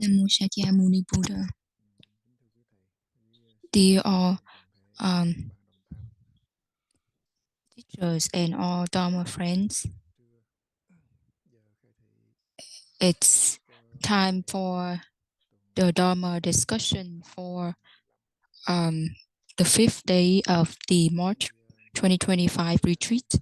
Namo Shakyamuni Buddha. Dear all teachers and all Dharma friends, it's time for the Dharma discussion for the 5th day of the March 2025 retreat.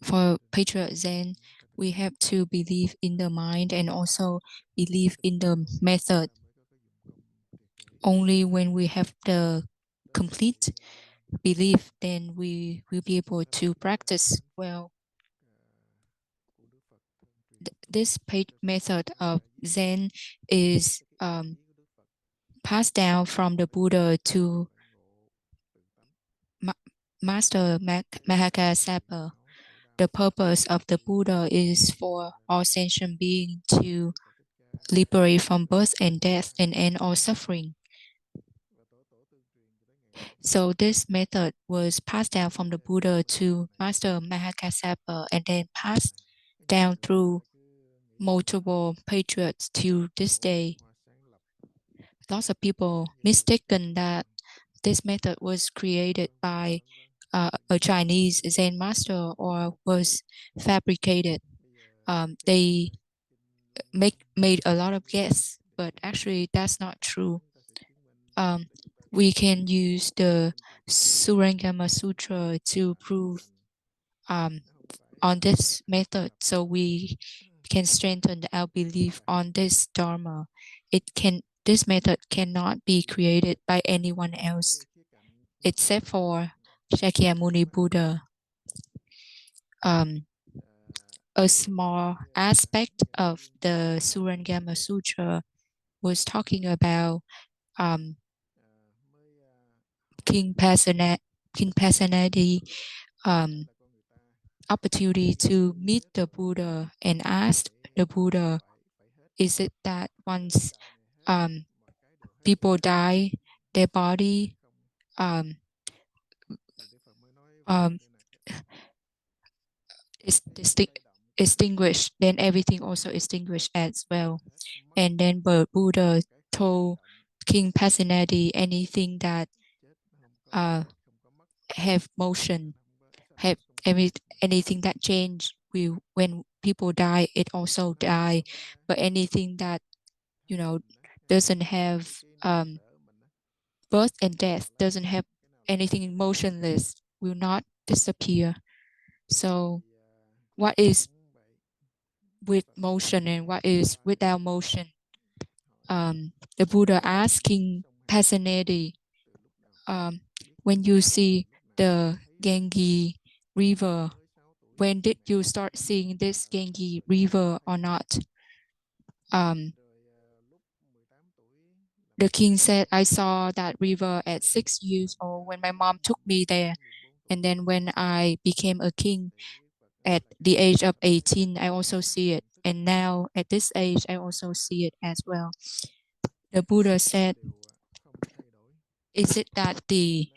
For Patriot Zen, we have to believe in the mind and also believe in the method. Only when we have the complete belief, then we will be able to practice well. This method of Zen is passed down from the Buddha to Master Mahakasapa. The purpose of the Buddha is for all sentient beings to liberate from birth and death and end all suffering. So this method was passed down from the Buddha to Master Mahakasapa and then passed down through multiple patriots to this day. Lots of people mistaken that this method was created by a Chinese Zen master or was fabricated. They made a lot of guess, but actually that's not true. We can use the Surangama Sutra to prove on this method, so we can strengthen our belief on this Dharma. This method cannot be created by anyone else except for Shakyamuni Buddha. A small aspect of the Surangama Sutra was talking about King Pasenadi opportunity to meet the Buddha and ask the Buddha, is it that once people die, their body is extinguished, then everything also extinguished as well. And then Buddha told King Pasenadi, anything that have motion, have anything that change, when people die, it also die. But anything that doesn't have birth and death, doesn't have anything motionless, will not disappear. So what is with motion and what is without motion? The Buddha asking Pasenadi, when you see the Ganges river, when did you start seeing this Ganges river or not? The king said, I saw that river at 6 years old when my mom took me there. And then when I became a king at the age of 18, I also see it. And now at this age, I also see it as well. The Buddha said, is it that the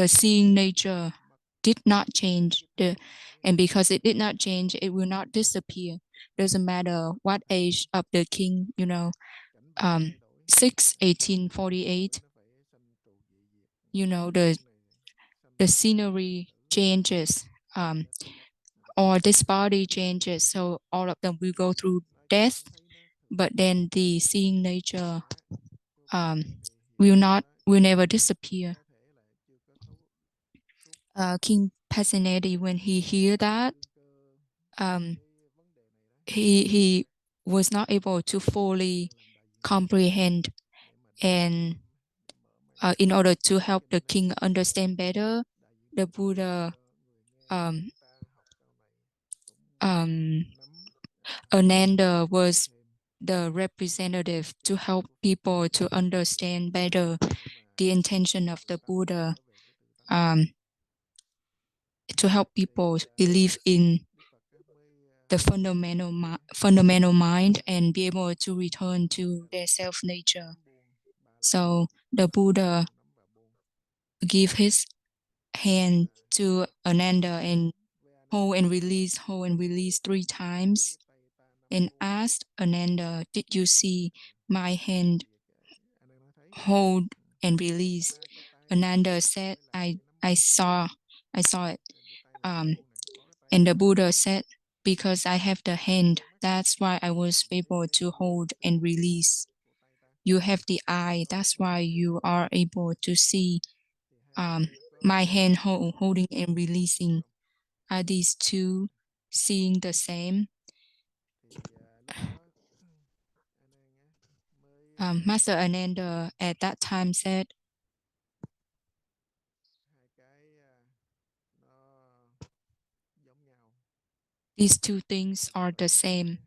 seeing nature did not change, and because it did not change, it will not disappear. Doesn't matter what age of the king, 6, 18, 48, the scenery changes, or this body changes, so all of them will go through death, but then the seeing nature will never disappear. King Pasenadi, when he heard that, he was not able to fully comprehend, and in order to help the king understand better, the Buddha Ananda was the representative to help people to understand better the intention of the Buddha, to help people believe in the fundamental mind and be able to return to their self-nature. So the Buddha gave his hand to Ananda, and hold and release 3 times, and asked Ananda, did you see my hand hold and release? Ananda said, I saw it. And the Buddha said, because I have the hand, that's why I was able to hold and release. You have the eye, that's why you are able to see my hand holding and releasing. Are these two seeing the same? Master Ananda at that time said, these two things are the same.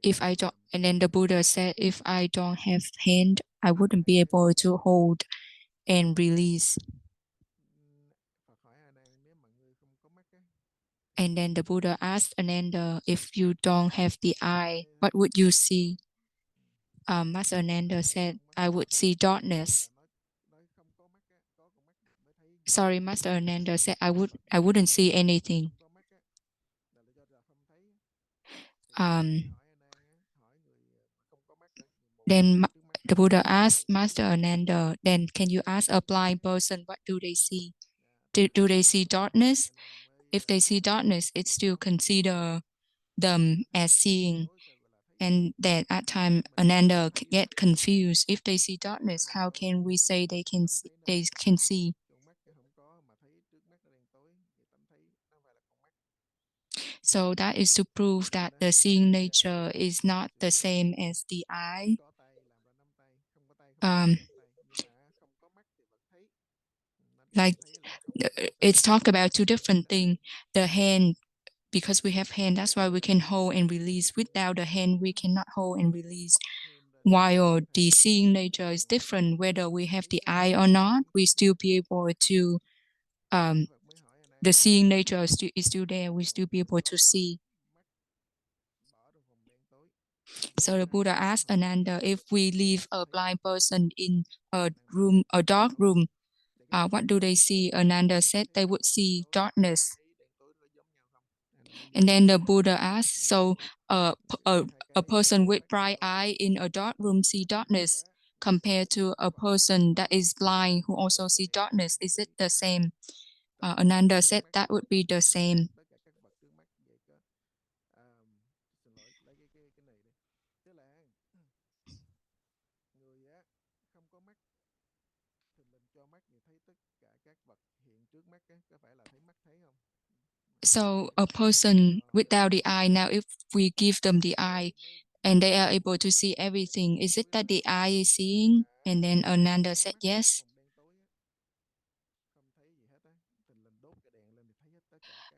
If I don't, and then the Buddha said, if I don't have hand, I wouldn't be able to hold and release. And then the Buddha asked Ananda, if you don't have the eye, what would you see? Master Ananda said, I would see darkness. Sorry, Master Ananda said, I wouldn't see anything. Then the Buddha asked Master Ananda, then can you ask a blind person, what do they see? Do they see darkness? If they see darkness, it's still consider them as seeing. And that at time Ananda get confused. If they see darkness, how can we say they can see? So that is to prove that the seeing nature is not the same as the eye. Like it's talk about two different things. The hand, because we have hand, that's why we can hold and release. Without the hand, we cannot hold and release. While the seeing nature is different, whether we have the eye or not, we still be able to, the seeing nature is still there, we still be able to see. So the Buddha asked Ananda, if we leave a blind person in a room, a dark room, what do they see? Ananda said they would see darkness. And then the Buddha asked, so a person with bright eye in a dark room see darkness compared to a person that is blind who also see darkness. Is it the same? Ananda said that would be the same. So a person without the eye, now if we give them the eye and they are able to see everything, is it that the eye is seeing? And then Ananda said yes.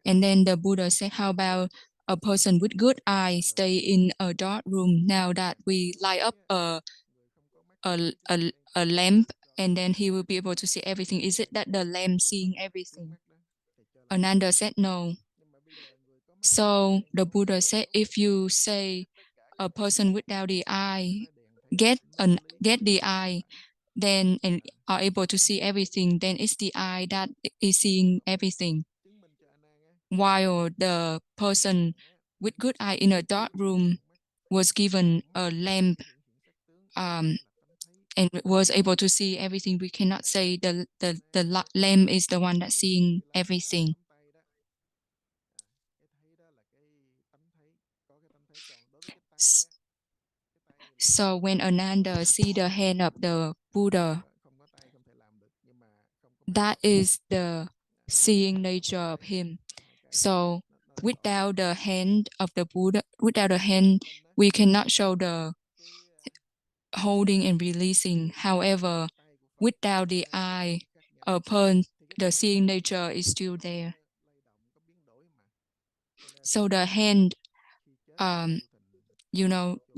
And then the Buddha said, how about a person with good eye stay in a dark room? Now that we light up a lamp, and then he will be able to see everything. Is it that the lamp seeing everything? Ananda said no. So the Buddha said, if you say a person without the eye get the eye, then and are able to see everything, then it's the eye that is seeing everything. While the person with good eye in a dark room was given a lamp and was able to see everything, we cannot say the lamp is the one that's seeing everything. So when Ananda see the hand of the Buddha, that is the seeing nature of him. So without the hand of the Buddha, without the hand, we cannot show the holding and releasing. However, without the eye, upon the seeing nature is still there. So the hand, there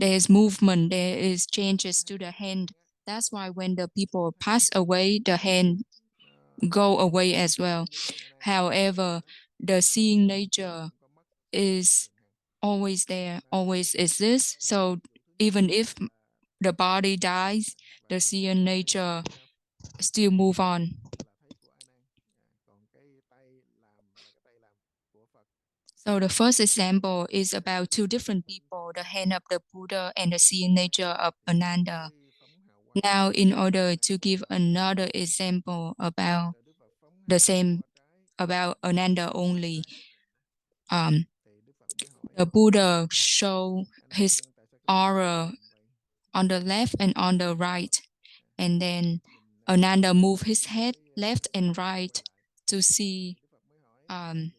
is movement, there is changes to the hand. That's why when the people pass away, the hand go away as well. However, the seeing nature is always there, always exists. So even if the body dies, the seeing nature still move on. So the first example is about two different people, the hand of the Buddha and the seeing nature of Ananda. Now, in order to give another example about the same, about Ananda only, the Buddha show his aura on the left and on the right, and then Ananda move his head left and right to see um,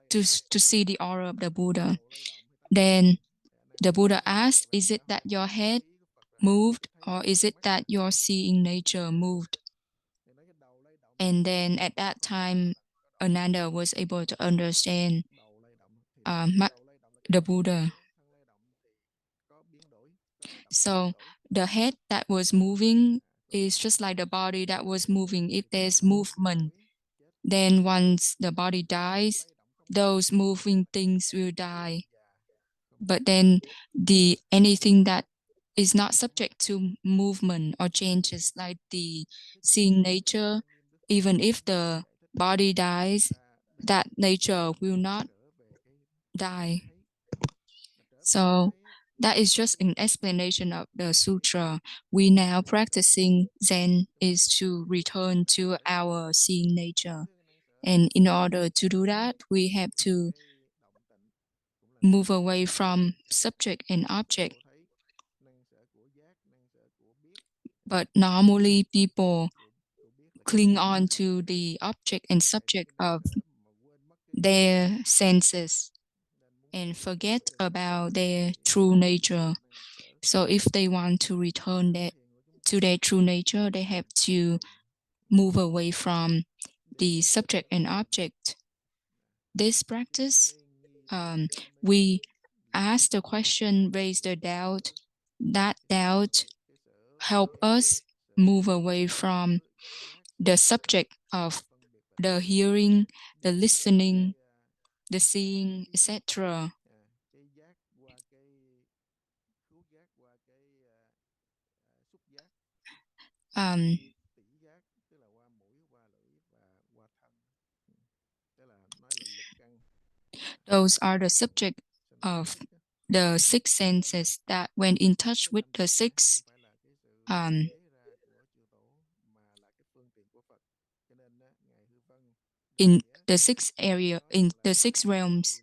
to see the aura of the Buddha. Then the Buddha asked, "Is it that your head moved, or is it that your seeing nature moved?" And then at that time, Ananda was able to understand the Buddha. So the head that was moving is just like the body that was moving. If there's movement, then once the body dies, those moving things will die. But then anything that is not subject to movement or changes, like the seeing nature, even if the body dies, that nature will not die. So that is just an explanation of the sutra. We now practicing Zen is to return to our seeing nature. And in order to do that, we have to move away from subject and object. But normally people cling on to the object and subject of their senses and forget about their true nature. So if they want to return to their true nature, they have to move away from the subject and object. This practice, we ask the question, raise the doubt. That doubt help us move away from the subject of the hearing, the listening, the seeing, etc. Those are the subject of the six senses that when in touch with the six in the six area, in the six realms.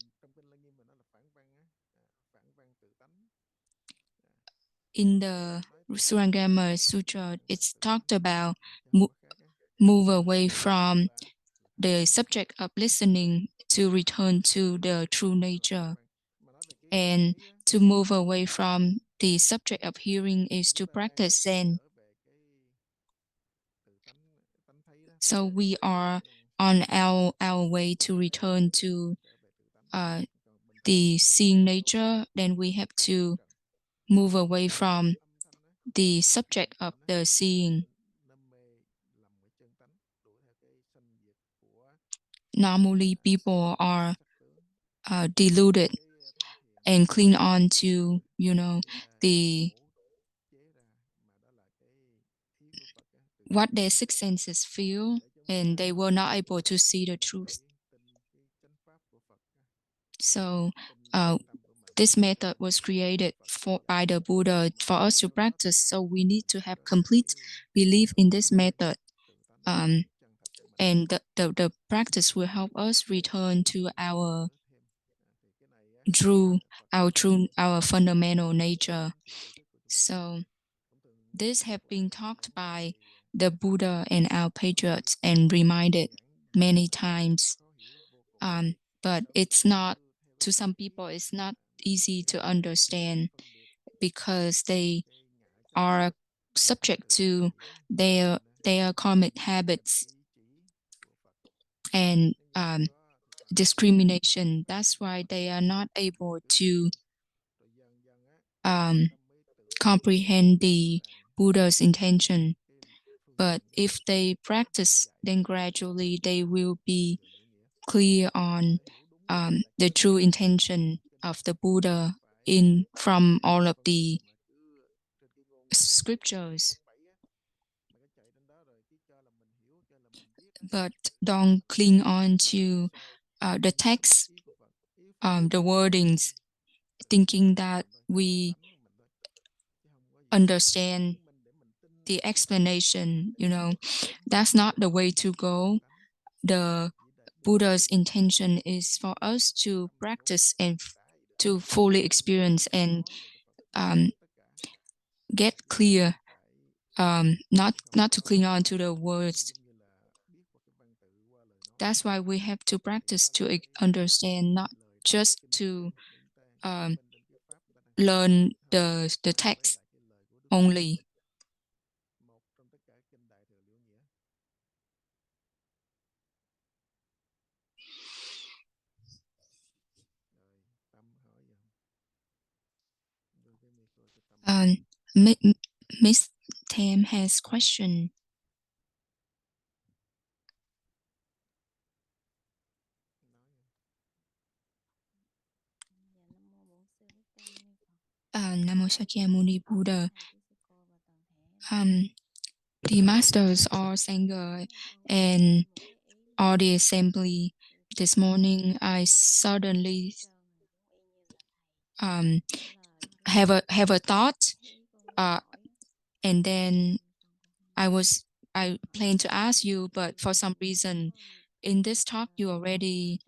In the Surangama Sutra, it's talked about move away from the subject of listening to return to the true nature. And to move away from the subject of hearing is to practice Zen. So we are on our way to return to the seeing nature. Then we have to move away from the subject of the seeing. Normally, people are deluded and cling on to, the what their six senses feel, and they were not able to see the truth. So this method was created by the Buddha for us to practice. So we need to have complete belief in this method. And the practice will help us return to our our fundamental nature. So this have been talked by the Buddha and our patriots and reminded many times. But it's not, to some people, it's not easy to understand because they are subject to their karmic habits and discrimination. That's why they are not able to comprehend the Buddha's intention. But if they practice, then gradually they will be clear on the true intention of the Buddha from all of the scriptures. But don't cling on to the text, the wordings, thinking that we understand the explanation, that's not the way to go. The Buddha's intention is for us to practice and to fully experience and get clear, not to cling on to the words. That's why we have to practice to understand, not just to learn the text only. Miss Tam has question. Namo Shakyamuni Buddha. The masters are Sangha and all the assembly. This morning, I suddenly have a thought, and then I plan to ask you, but for some reason, in this talk, you already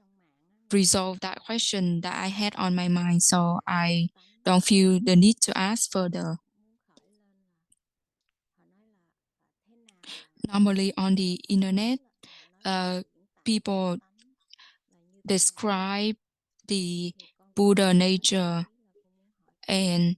resolved that question that I had on my mind, so I don't feel the need to ask further. Normally on the internet, people describe the Buddha nature, and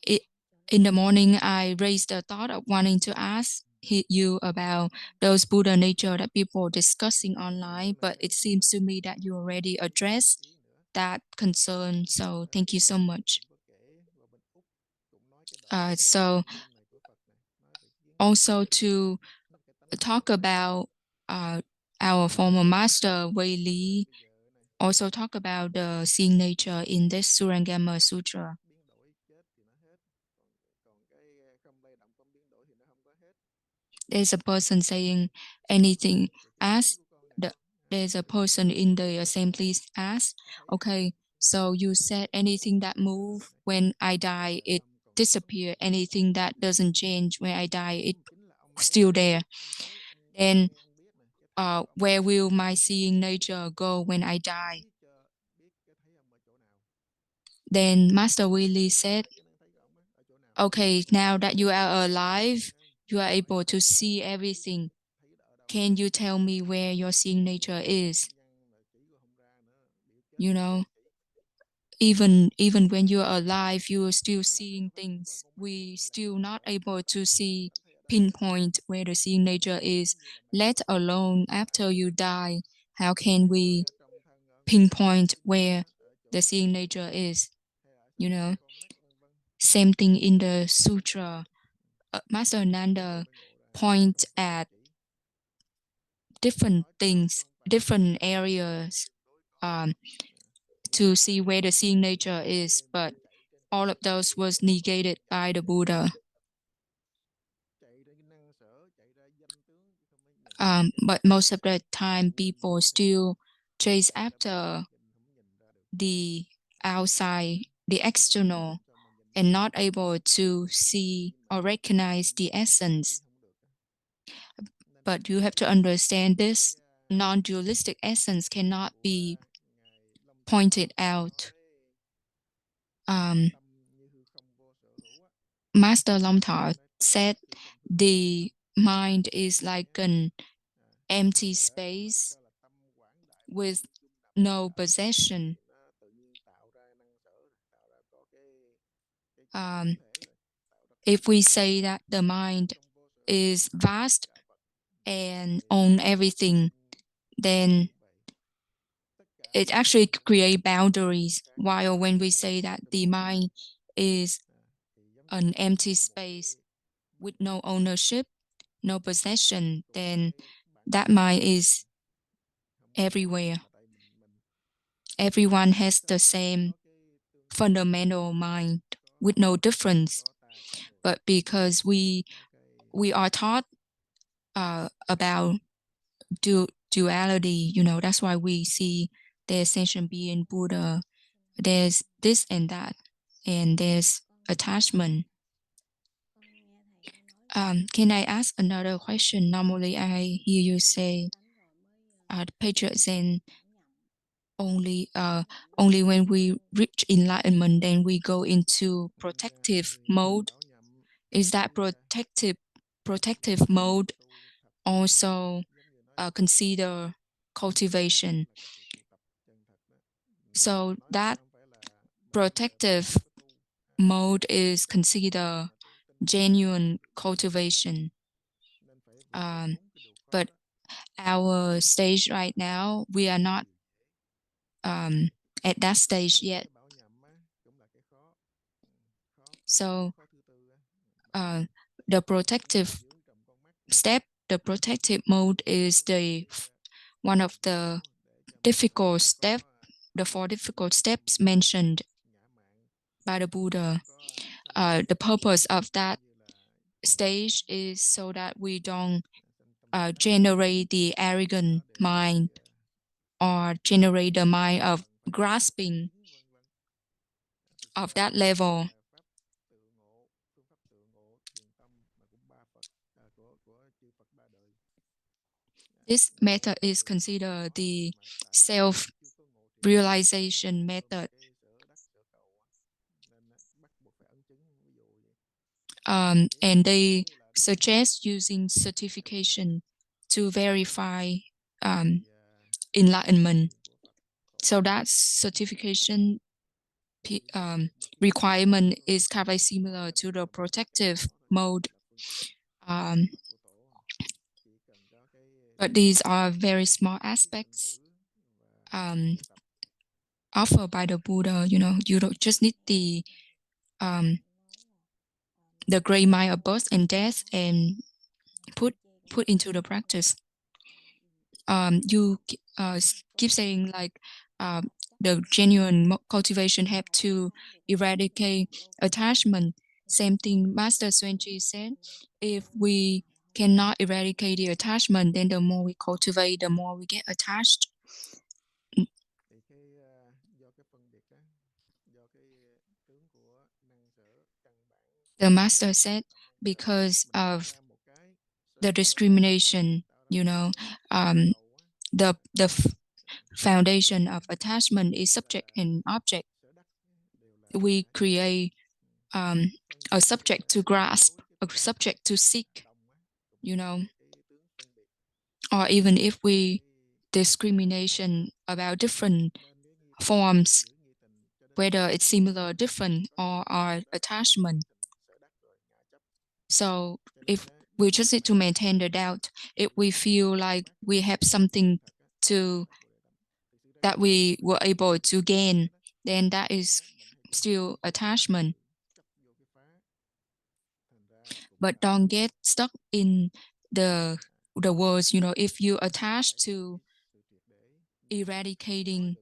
in the morning I raised the thought of wanting to ask you about those Buddha nature that people discussing online, but it seems to me that you already addressed that concern, so thank you so much. So also to talk about our former master Wei Li also talk about the seeing nature in this Surangama Sutra. There's a person saying anything, ask there's a person in the assembly ask, okay, so you said anything that move when I die, it disappear. Anything that doesn't change when I die, it still there. Then where will my seeing nature go when I die? Then Master Willie said, okay, now that you are alive, you are able to see everything. Can you tell me where your seeing nature is? Even when you are alive, you are still seeing things. We still not able to see, pinpoint where the seeing nature is, let alone after you die. How can we pinpoint where the seeing nature is? Same thing in the sutra. Master Ananda point at different things, different areas, to see where the seeing nature is, but all of those was negated by the Buddha. But most of the time, people still chase after the outside, the external, and not able to see or recognize the essence. But you have to understand this non-dualistic essence cannot be pointed out. Master Long Thọ said the mind is like an empty space with no possession. If we say that the mind is vast and own everything, then it actually creates boundaries. While when we say that the mind is an empty space with no ownership, no possession, then that mind is everywhere. Everyone has the same fundamental mind with no difference. But because we are taught about duality. That's why we see there's sentient being, Buddha, there's this and that, and there's attachment. Can I ask another question? Normally, I hear you say Patriot Zen only when we reach enlightenment, then we go into protective mode. Is that protective mode also consider cultivation? So that protective mode is considered genuine cultivation. But our stage right now, we are not at that stage yet. So the protective step, the protective mode is one of the difficult step, the 4 difficult steps mentioned by the Buddha. The purpose of that stage is so that we don't generate the arrogant mind or generate the mind of grasping of that level. This method is considered the self-realization method. And they suggest using certification to verify enlightenment. So that certification requirement is kind of similar to the protective mode. But these are very small aspects offered by the Buddha. You don't just need the great mind of birth and death and put into the practice. You keep saying like the genuine cultivation have to eradicate attachment. Same thing Master Swenji said. If we cannot eradicate the attachment, then the more we cultivate, the more we get attached. The master said because of the discrimination, the foundation of attachment is subject and object. We create a subject to grasp, a subject to seek, or even if we discrimination about different forms, whether it's similar, different, or our attachment. So if we just need to maintain the doubt, if we feel like we have something that we were able to gain, then that is still attachment. But don't get stuck in the words, if you attach to eradicating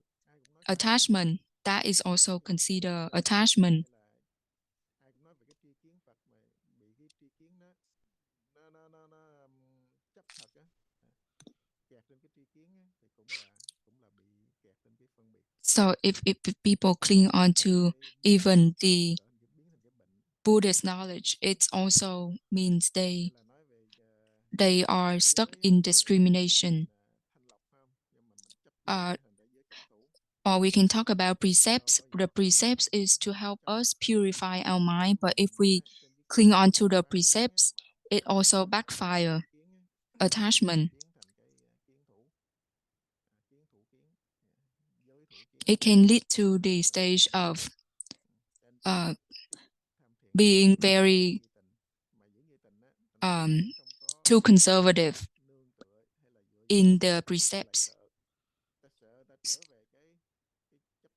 attachment, that is also considered attachment. So if people cling on to even the Buddhist knowledge, it also means they are stuck in discrimination. Or we can talk about precepts. The precepts is to help us purify our mind, but if we cling on to the precepts, it also backfire attachment. It can lead to the stage of being very too conservative in the precepts.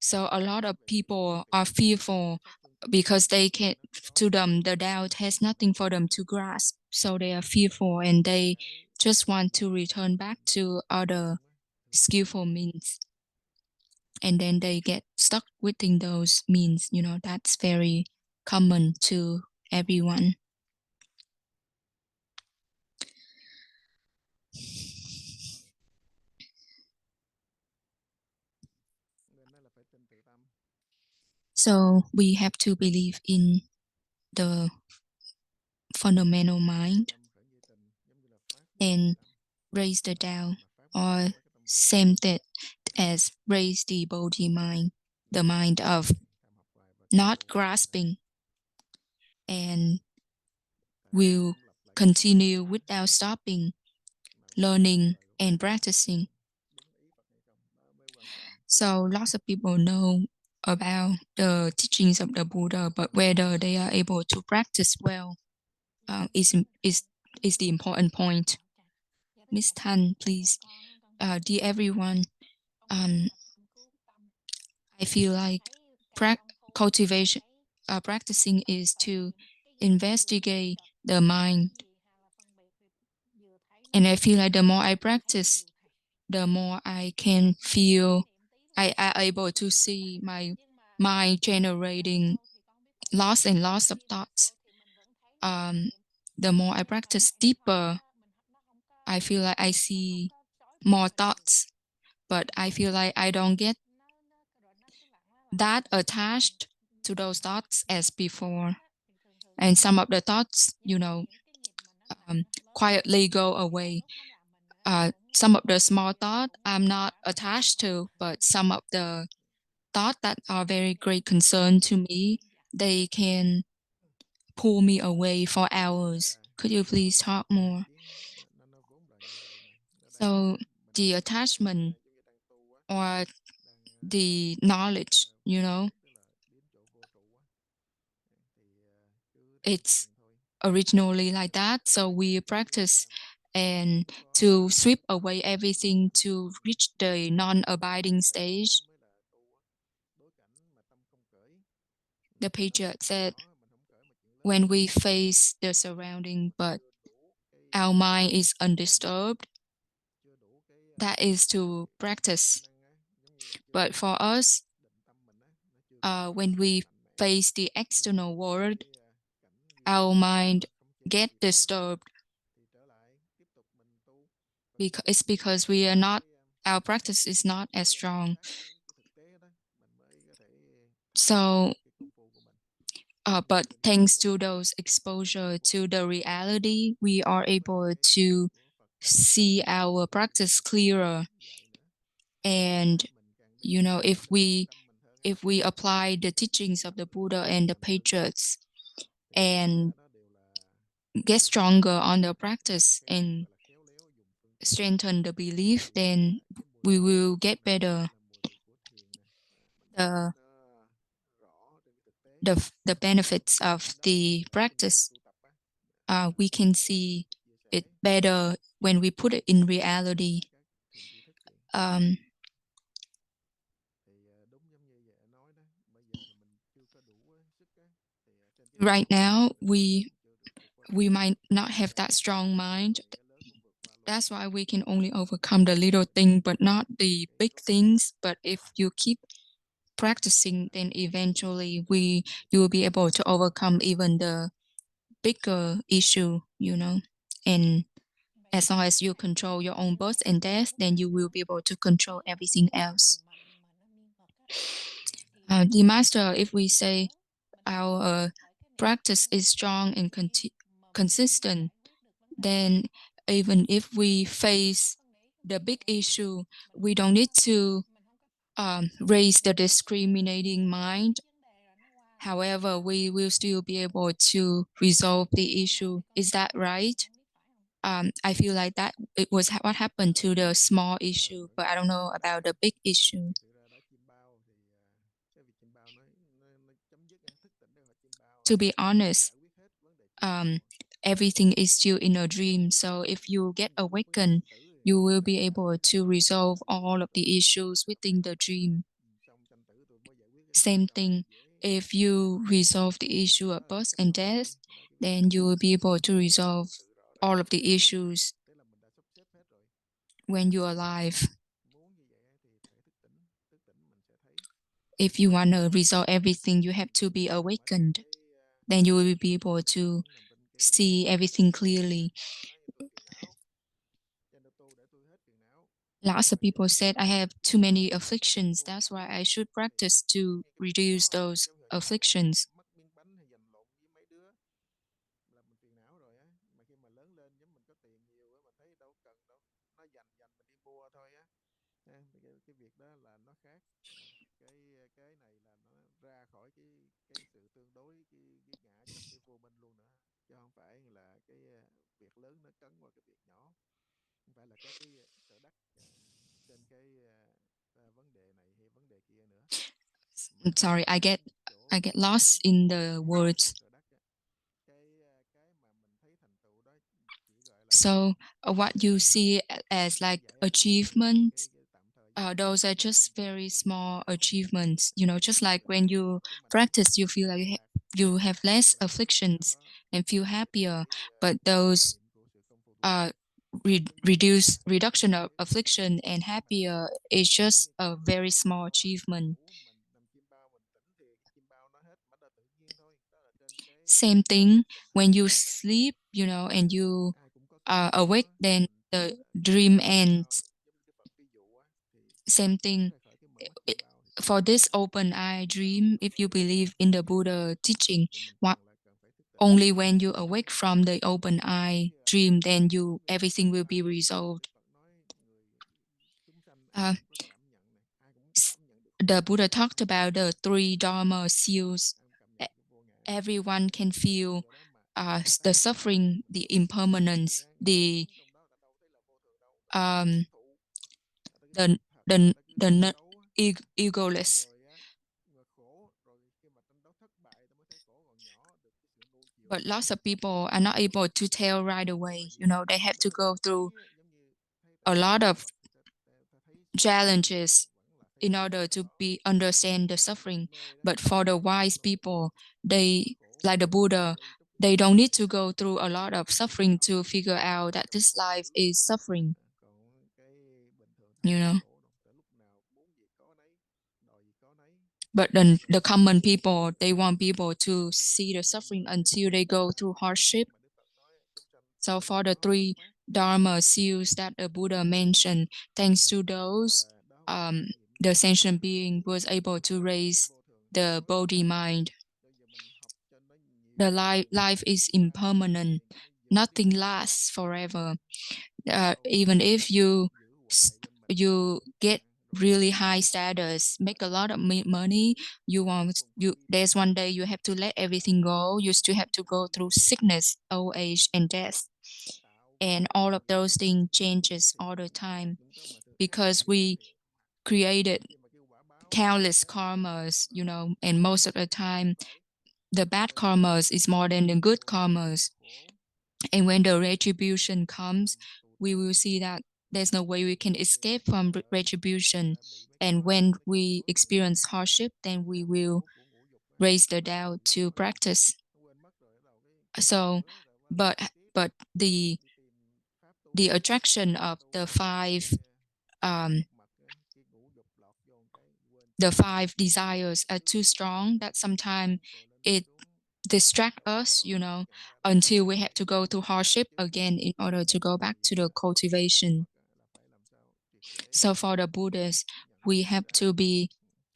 So a lot of people are fearful because to them, the doubt has nothing for them to grasp. So they are fearful and they just want to return back to other skillful means. And then they get stuck within those means. That's very common to everyone. So we have to believe in the fundamental mind and raise the Tao, or same that as raise the Bodhi mind, the mind of not grasping, and will continue without stopping, learning and practicing. So lots of people know about the teachings of the Buddha, but whether they are able to practice well is the important point. Miss Tan, please. Dear everyone, I feel like cultivation, practicing is to investigate the mind. And I feel like the more I practice, the more I can feel I am able to see my mind generating lots and lots of thoughts. The more I practice deeper, I feel like I see more thoughts, but I feel like I don't get that attached to those thoughts as before. And some of the thoughts, quietly go away. Some of the small thoughts I'm not attached to, but some of the thoughts that are very great concern to me, they can pull me away for hours. Could you please talk more? So the attachment or the knowledge, it's originally like that. So we practice and to sweep away everything to reach the non-abiding stage. The patriarch said, when we face the surrounding, but our mind is undisturbed, that is to practice. But for us, when we face the external world, our mind get disturbed. It's because we are not, our practice is not as strong. So, but thanks to those exposure to the reality, we are able to see our practice clearer. And if we apply the teachings of the Buddha and the patriots and get stronger on the practice and strengthen the belief, then we will get better. The benefits of the practice, we can see it better when we put it in reality. Right now, we might not have that strong mind. That's why we can only overcome the little thing, but not the big things. But if you keep practicing, then eventually you will be able to overcome even the bigger issue, And as long as you control your own birth and death, then you will be able to control everything else. The master, if we say our practice is strong and consistent, then even if we face the big issue, we don't need to raise the discriminating mind. However, we will still be able to resolve the issue. Is that right? I feel like that it was what happened to the small issue, but I don't know about the big issue. To be honest, everything is still in a dream. So if you get awakened, you will be able to resolve all of the issues within the dream. Same thing, if you resolve the issue of birth and death, then you will be able to resolve all of the issues when you're alive. If you want to resolve everything, you have to be awakened. Then you will be able to see everything clearly. Lots of people said I have too many afflictions. That's why I should practice to reduce those afflictions. Mắc miếng bánh hay giành lộn với mấy đứa là mình phiền não rồi á. Mà khi mà lớn lên giống mình có tiền nhiều á, mình thấy đâu cần đâu, nó dành dành mình đi mua thôi á. Cái việc đó là nó khác. Cái này là nó ra khỏi cái sự tương đối, cái ngã chấp, cái vô minh luôn nữa, chứ không phải là việc lớn nó cấn vào cái việc nhỏ, không phải là có cái sở đắc trên vấn đề này hay vấn đề kia nữa, mà Sorry, I get cái chỗ I get lost in the words. sở đắc á. Cái mà mình thấy thành tựu đó chỉ gọi là So what you see as nó like giải quyết được achievements, cái tạm thời vấn đề those are của just mình very lúc này small đang gặp á. achievements. Just Bây like giờ when you cái mình practice, you feel mình like thất lạc you have less và sau afflictions đó and feel vượt qua happier. But kinh those nghiệm của sự không phụ thuộc á, reduction of cái mình affliction and thành happier tựu á, is nó giống just như a con very chim small bao á, mình achievement. ngủ mình nằm chim bao mình tỉnh thì cái chim bao nó hết mất, là tự nhiên thôi, đó là trên Same cái thing trình tự when you sở đắc. sleep, and you Ai cũng có cái are duyên awake, của then mình the ra dream khỏi chim bao, ends. giống như Đức Phật ví dụ á, thì Same bước thing. ra khỏi cái mở chim bao thì For cái this open eye chim bao dream, lúc if đó you nó được believe in the Buddha teaching, thì mình what cần phải thức tỉnh. only when you awake from the open Giống eye như là dream, then giống như là everything will be ai cũng resolved. Đức Phật nói người chúng sanh ai Uh, cũng có cảm nhận này, ai cũng cảm nhận được khổ the đau, Buddha ai talked cũng cảm about nhận the được cái three vô ngã, Dharma seals. ai cũng cảm nhận E- được cái vô ngã. Everyone can Vì feel vậy đó mà the ta không thấy là suffering, mình the vô thường, người impermanence, ta người ta sống trong đó ta đâu thấy là vô thường đâu, ta thấy là um, hưởng thụ, ta thấy the thật, người the ta cứ the tranh đấu á. egoless. Rồi á, mà khổ rồi khi mà tranh đấu thất bại ta mới thấy khổ, còn nhỏ được cái sự nuông chiều But mới thấy lots là of sốc. people are not able to tell right Khổ là away. gì? They have Đó to là go thậm through chí á, giống như thấy tại a sao lot niệm of Phật thì ta thấy khổ nhưng mà challenges vẫn là thấy in niềm order vui ở to đó. be understand the Giống như suffering. đam mê đó, But for the wise rồi people, khi mà they khổ like the rồi Buddha, gây túc they mắc don't rồi need to go through a lot of suffering nó to cũng figure out không that cần this khổ life dữ. is suffering. Còn cái bình thường ta you không thấy know khổ đâu, tại lúc nào muốn gì có nấy, đòi gì có nấy. but then Cho the nên common cái people, việc they mà want people to see the niệm suffering Phật until they go through hardship. mà Đức Phật nói chúng sanh So thường for the có three khúc mắc, Dharma seals that the Buddha mentioned, thanks to those, và đó không phải là trải nghiệm the của sentient cái being was able to cái raise vô thường the đối với Bodhi mình. mind. Bây giờ mình học cho nó The nhiều life nhiều life rồi is rút ra được kinh impermanent. nghiệm cho nó dễ tiếp Nothing nhận hơn. lasts forever. Còn Even mình if you giữ hoài bên mình you get rồi really lỡ high đâu status, cái make a lot of mình chặt money, đứt you rồi want cuối cùng you phải đi there's theo one day you have to let everything go. You still have to go through sickness, old age, and death, tạo cái and nghiệp all of nghiệp those things nghiệp changes all thiện the nghiệp ác time cũng có, mà ác because nghiệp we thiện. created Khi mà cái quả báo countless nó karmas, nó and most of nó the time phải, the cho bad nên mình karmas is more than the phải good vô thường phải karmas. khổ And when the để retribution comes, thành tựu we tâm. will see that there's no way we can Bây giờ escape mình from lỡ retribution. đã bị mấy cái And đó ảnh when hưởng, nó chìm we đuối rồi, experience hardship, then cái we đau will khổ của ngũ dục á, raise the nó doubt chìm to đuối rồi, practice. nó quên mất rồi, bắt đầu cái khổ So, nữa, rồi bắt đầu but đi tiếp, but the đi tìm pháp tu the tiếp, attraction pháp of tu the rồi five um, nhập mật á, cái ngũ dục lọt vô một cái quên the chết, five desires are cứ too strong that lên sometimes xuống rồi lên it xuống, distract đâu us, có nhận ra đâu. until we have to go through hardship Trước again in order to go back vì to vậy the đó tu cultivation. Phật á, là phải làm sao triệt để So for the Buddhists, nhận we diện have ra to be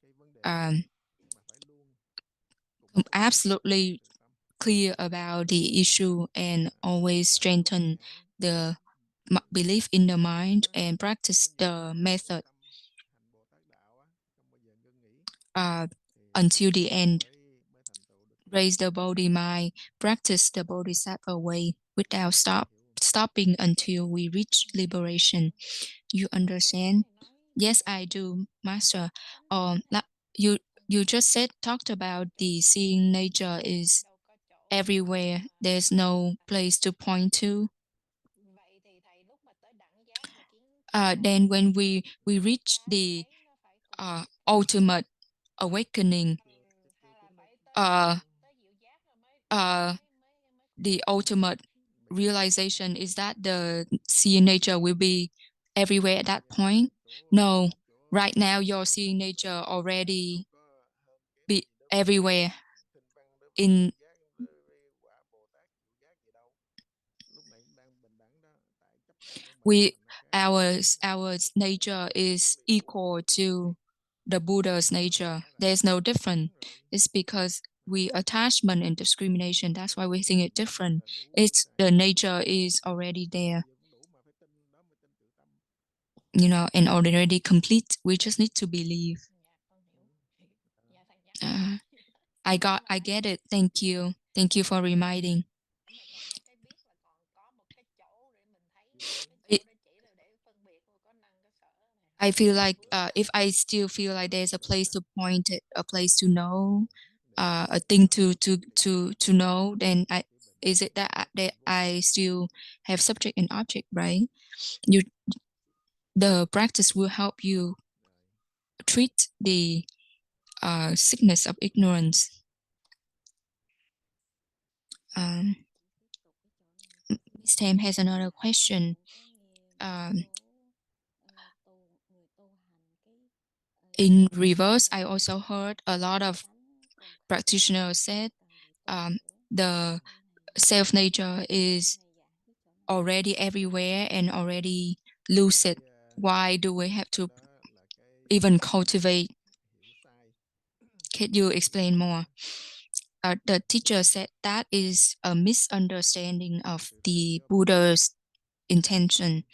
cái vấn đề đó, um, mà phải luôn củng cố absolutely từ tâm. clear about the issue and always Qua cái bát strengthen nhã the mình belief in the thực tập mind á, and cái practice việc the mà từ method tâm hành Bồ Tát đạo á, không bao giờ ngưng nghỉ, uh, thì until the end. mới thành tựu được cái Raise the Bodhi mind, practice the Bodhisattva way without stopping until we reach liberation. You understand? Yes, I do, Master. You you just talked about the seeing nature is everywhere. There's no place to point to. Then when we reach the ultimate awakening, uh, uh, the ultimate realization is that the seeing nature will be everywhere at that point. No, right now your seeing nature already be everywhere thinh văn đối Phật in diệu giác với quả Bồ Tát diệu giác gì đâu, lúc này cũng đang bình đẳng đó, tại chấp nhận của mình we nó khác. our nature is equal to the Buddha's nature. There's no difference. It's because we attachment and discrimination. That's why we think it different. It's the nature is already there, and already complete. We just need to believe. I get it. Thank you. Thank you for reminding. I feel like if I still feel like there's a place to point it, a place to know, a thing to know, then is it that I still have subject and object, right? You the practice will help you treat the sickness of ignorance. Miss Tam has another question. In reverse, I also heard a lot of practitioners said the self nature is already everywhere and already lucid. Why do we have to even cultivate? Can you explain more? The teacher said that is a misunderstanding of the Buddha's intention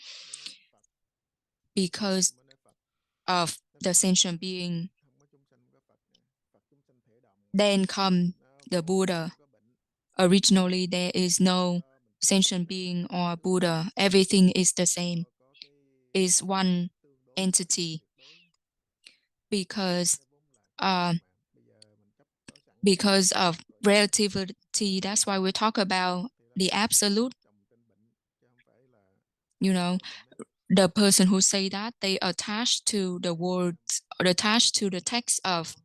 because of the sentient being. Then come the Buddha. Originally, there is no sentient being or Buddha. Everything is the same. Is one entity because of relativity. That's why we talk about the absolute. The person who say that, they attach to the words or attach to the text of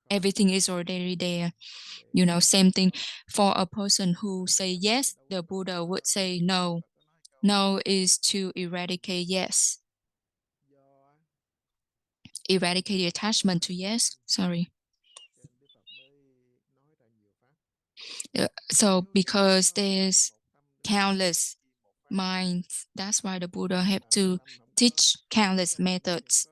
everything is already there. Same thing for a person who say yes, the Buddha would say no. No is to eradicate yes. Eradicate the attachment to yes. Sorry. So because there's countless minds, that's why the Buddha have to teach countless methods.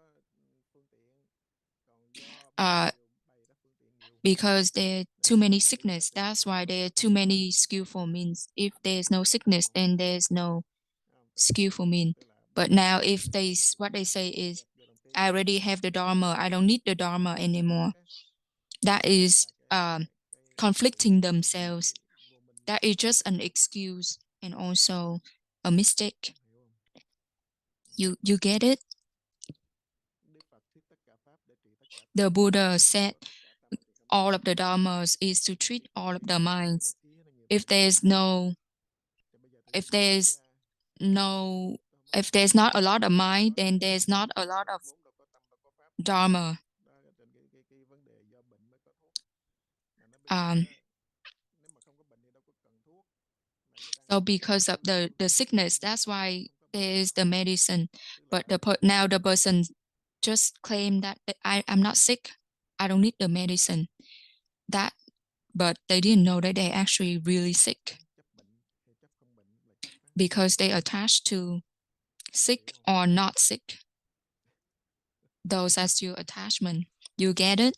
Because there are too many sickness, that's why there are too many skillful means. If there's no sickness, then there's no skillful mean. But now if what they say is, I already have the Dharma, I don't need the Dharma anymore. That is conflicting themselves. That is just an excuse and also a mistake. You get it? The Buddha said all of the dharmas is to treat all of the minds. If there's not a lot of mind, then there's not a lot of dharma. So because of the sickness, that's why there is the medicine. But now the person just claim that I'm not sick, I don't need the medicine. But they didn't know that they're actually really sick because they attach to sick or not sick. Those are still attachment. You get it?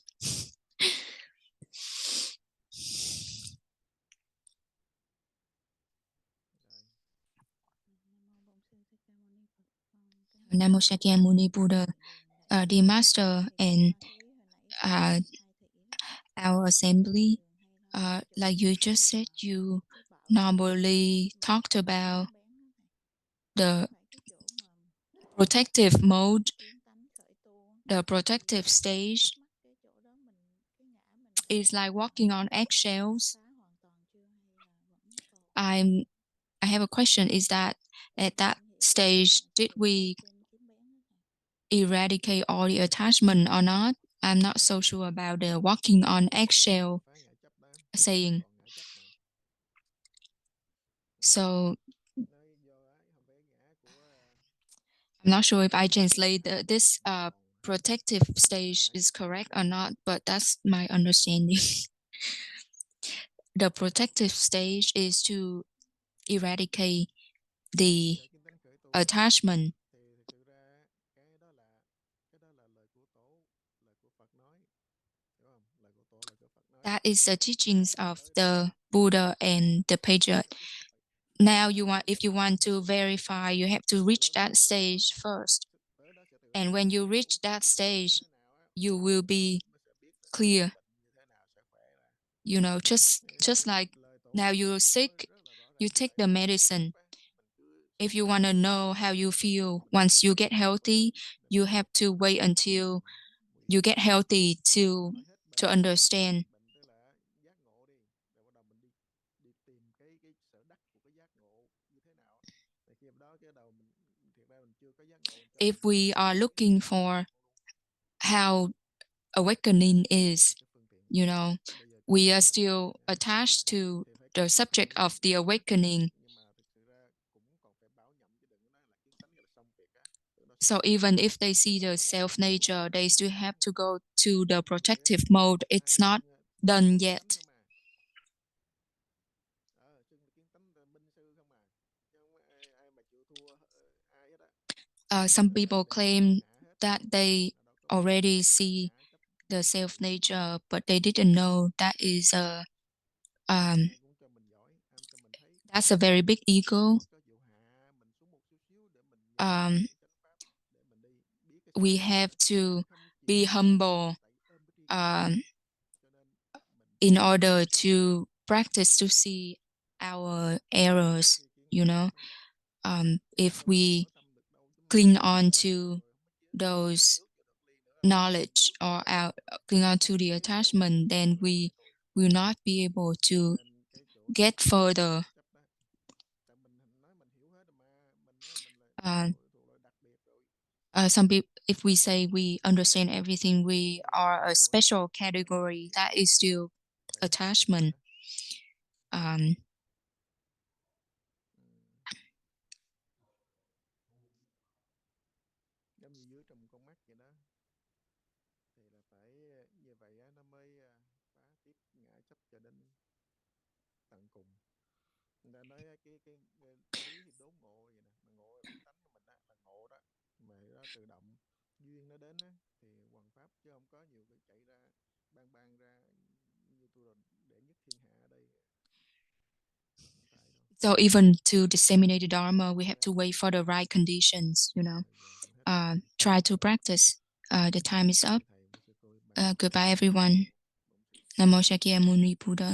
Namo Shakyamuni Buddha, the master and our assembly, like you just said, you normally talked about the protective mode, the protective stage is like walking on eggshells. I have a question, is that at that stage, did we eradicate all the attachment or not? I'm not so sure about the walking on eggshell saying. So I'm not sure if I translate this protective stage is correct or not, but that's my understanding. The protective stage is to eradicate the attachment. Thì thực sự ra cái đó là lời của Phật nói, hiểu không? Lời của Tổ, lời của Phật nói. That is the teachings of the Buddha and the patriarch. Now if you want to verify, you have to reach that stage first. And when you reach that stage, you will be clear. You know, just like now you're sick, you take the medicine. If you want to know how you feel once you get healthy, you have to wait until you get healthy to understand. Bệnh tức là giác ngộ đi, rồi bắt đầu mình đi tìm cái sở đắc của cái giác ngộ như thế nào. Thì khi đó cái đầu mình thiệt ra mình chưa có giác ngộ. If we are looking for how awakening is, you know, we are still attached to the subject of the awakening. So even if they see the self nature, they still have to go to the protective mode. It's not done yet. Some people claim that they already see the self nature, but they didn't know that is that's a very big ego. We have to be humble in order to practice to see our errors, you know. If we cling on to those knowledge or cling on to the attachment, then we will not be able to get further. Some people, if we say we understand everything, we are a special category. That is still attachment. Giống như dưới trong con mắt vậy đó, thì là phải như vậy á, nó mới phá tiếp ngã chấp cho đến tận cùng. Người ta nói cái lý thì đốn ngộ vậy nè, mà ngộ là tánh của mình đó, là ngộ đó, mà nó tự động duyên nó đến á, thì hoằng pháp chứ không có nhiều cái chạy ra ban ra như tôi là đệ nhất thiên hạ ở đây. So even to disseminate the Dharma, we have to wait for the right conditions, you know. Try to practice. The time is up. Goodbye, everyone. Namo Shakyamuni Buddha.